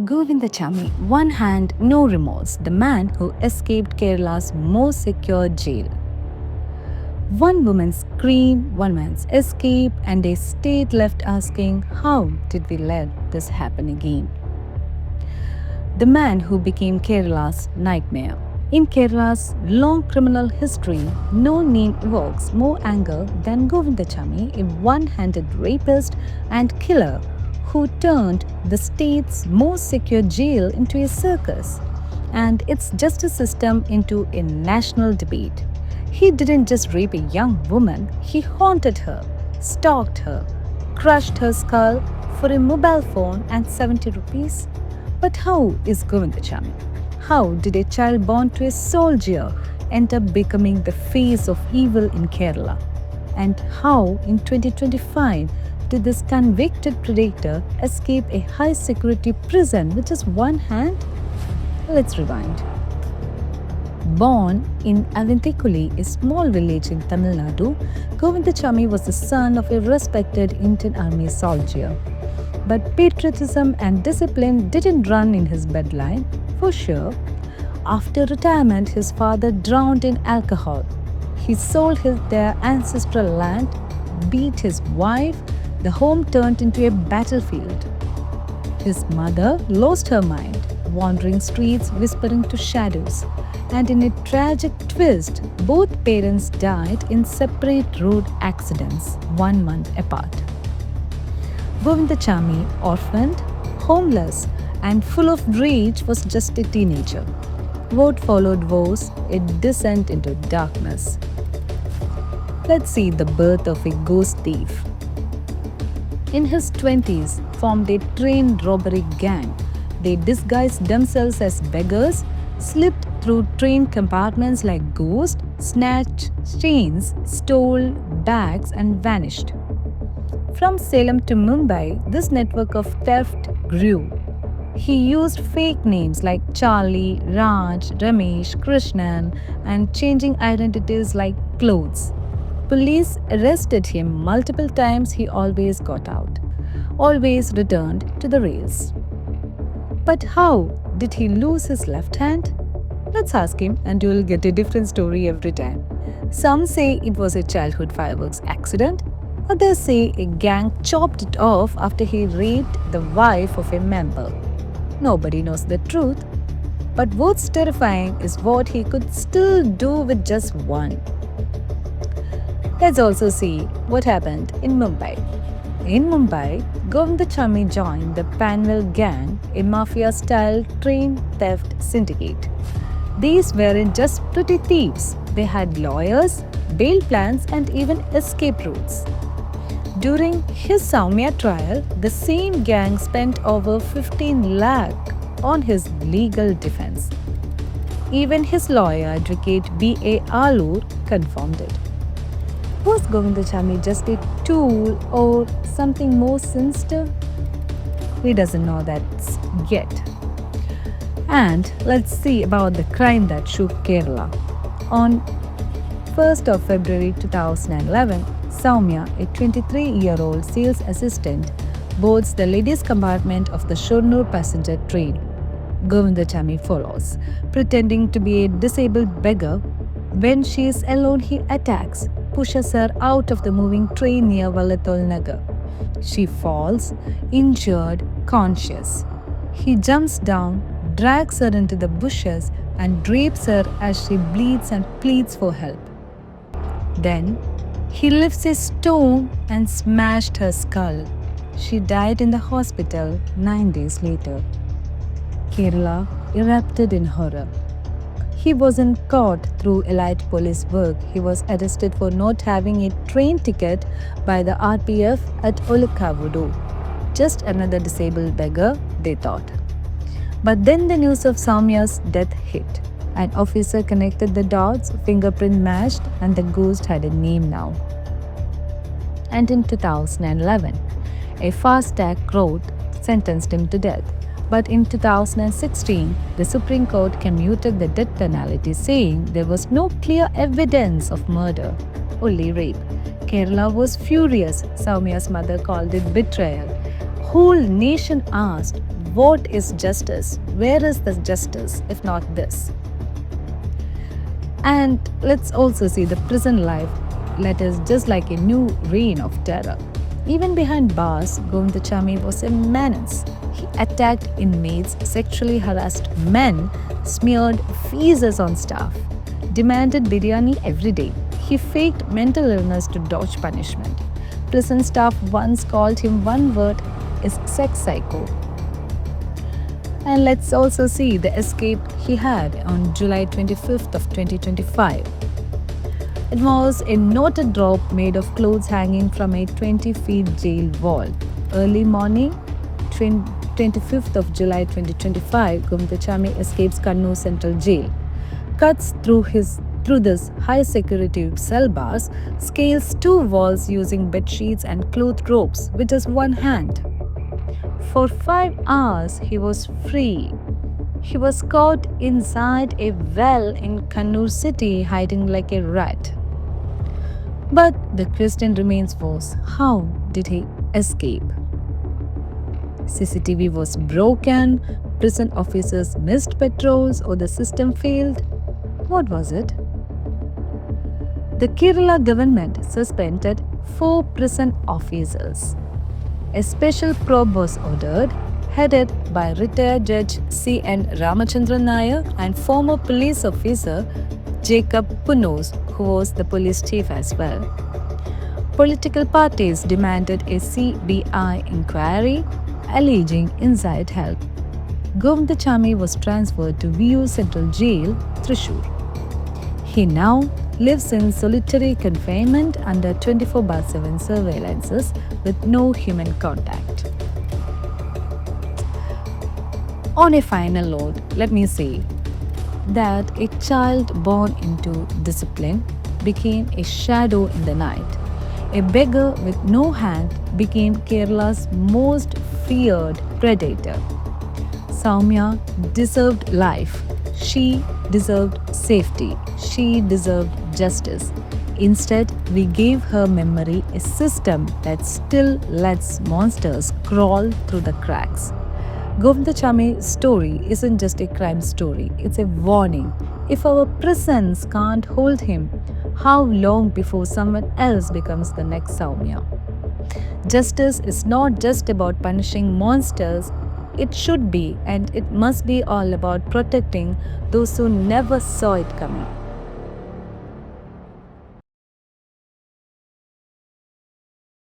Govinda Chami, one hand, no remorse, the man who escaped Kerala's most secure jail. One woman's scream, one man's escape, and a state left asking, how did we let this happen again? The man who became Kerala's nightmare. In Kerala's long criminal history, no name evokes more anger than Govindachamy, a one-handed rapist and killer who turned the state's most secure jail into a circus and its justice system into a national debate. He didn't just rape a young woman, he haunted her, stalked her, crushed her skull for a mobile phone and 70 rupees. But how is Govindachamy? How did a child born to a soldier end up becoming the face of evil in Kerala? And how, in 2025, did this convicted predator escape a high security prison with just one hand? Let's rewind. Born in Avintikuli, a small village in Tamil Nadu, Govindachamy was the son of a respected Indian Army soldier. But patriotism and discipline didn't run in his bloodline, for sure. After retirement, his father drowned in alcohol. He sold their ancestral land, beat his wife, the home turned into a battlefield. His mother lost her mind, wandering streets, whispering to shadows. And in a tragic twist, both parents died in separate road accidents 1 month apart. Govindachamy, orphaned, homeless, and full of rage, was just a teenager. What followed was a descent into darkness. Let's see the birth of a ghost thief. In his 20s, formed a train robbery gang. They disguised themselves as beggars, slipped through train compartments like ghosts, snatched chains, stole bags, and vanished. From Salem to Mumbai, this network of theft grew. He used fake names like Charlie, Raj, Ramesh, Krishnan, and changing identities like clothes. Police arrested him multiple times. He always got out, always returned to the rails. But how did he lose his left hand? Let's ask him and you'll get a different story every time. Some say it was a childhood fireworks accident. Others say a gang chopped it off after he raped the wife of a member. Nobody knows the truth. But what's terrifying is what he could still do with just one. Let's also see what happened in Mumbai. In Mumbai, Govindachamy joined the Panvel gang, a mafia-style train theft syndicate. These weren't just pretty thieves. They had lawyers, bail plans, and even escape routes. During his Soumya trial, the same gang spent over 15 lakh on his legal defense. Even his lawyer, advocate B.A. Alur, confirmed it. Was Govindachamy just a tool or something more sinister? He doesn't know that yet. And let's see about the crime that shook Kerala. On 1st of February 2011, Soumya, a 23-year-old sales assistant, boards the ladies' compartment of the Shornur passenger train. Govindachamy follows, pretending to be a disabled beggar. When she is alone, he attacks, pushes her out of the moving train near Vallathol Nagar. She falls, injured, conscious. He jumps down, drags her into the bushes, and rapes her as she bleeds and pleads for help. Then, he lifts a stone and smashed her skull. She died in the hospital 9 days later. Kerala erupted in horror. He wasn't caught through elite police work. He was arrested for not having a train ticket by the RPF at Olukkavudu. Just another disabled beggar, they thought. But then the news of Soumya's death hit. An officer connected the dots, fingerprint matched, and the ghost had a name now. And in 2011, a fast-track court sentenced him to death. But in 2016, the Supreme Court commuted the death penalty, saying there was no clear evidence of murder, only rape. Kerala was furious. Soumya's mother called it betrayal. Whole nation asked, what is justice? Where is the justice if not this? And let's also see the prison life that is just like a new reign of terror. Even behind bars, Govindachamy was a menace. He attacked inmates, sexually harassed men, smeared feces on staff, demanded biryani every day. He faked mental illness to dodge punishment. Prison staff once called him one word is sex psycho. And let's also see the escape he had on July 25th of 2025. It was a knotted rope made of clothes hanging from a 20 feet jail wall. Early morning, 25th of July 2025, Govindachamy escapes Kannur Central Jail, cuts through this high security cell bars, scales two walls using bed sheets and cloth ropes with his one hand. For 5 hours, he was free. He was caught inside a well in Kannur city, hiding like a rat. But the question remains was, how did he escape? CCTV was broken, prison officers missed patrols, or the system failed? What was it? The Kerala government suspended 4 prison officers. A special probe was ordered, headed by retired Judge C.N. Ramachandran Nair and former police officer Jacob Punos, who was the police chief as well. Political parties demanded a CBI inquiry, alleging inside help. Govindachamy was transferred to VU Central Jail, Thrissur. He now lives in solitary confinement under 24/7 surveillances with no human contact. On a final note, let me say that a child born into discipline became a shadow in the night. A beggar with no hand became Kerala's most feared predator. Soumya deserved life. She deserved safety. She deserved justice. Instead, we gave her memory a system that still lets monsters crawl through the cracks. Govindachamy's story isn't just a crime story, it's a warning. If our prisons can't hold him, how long before someone else becomes the next Soumya? Justice is not just about punishing monsters, it should be and it must be all about protecting those who never saw it coming.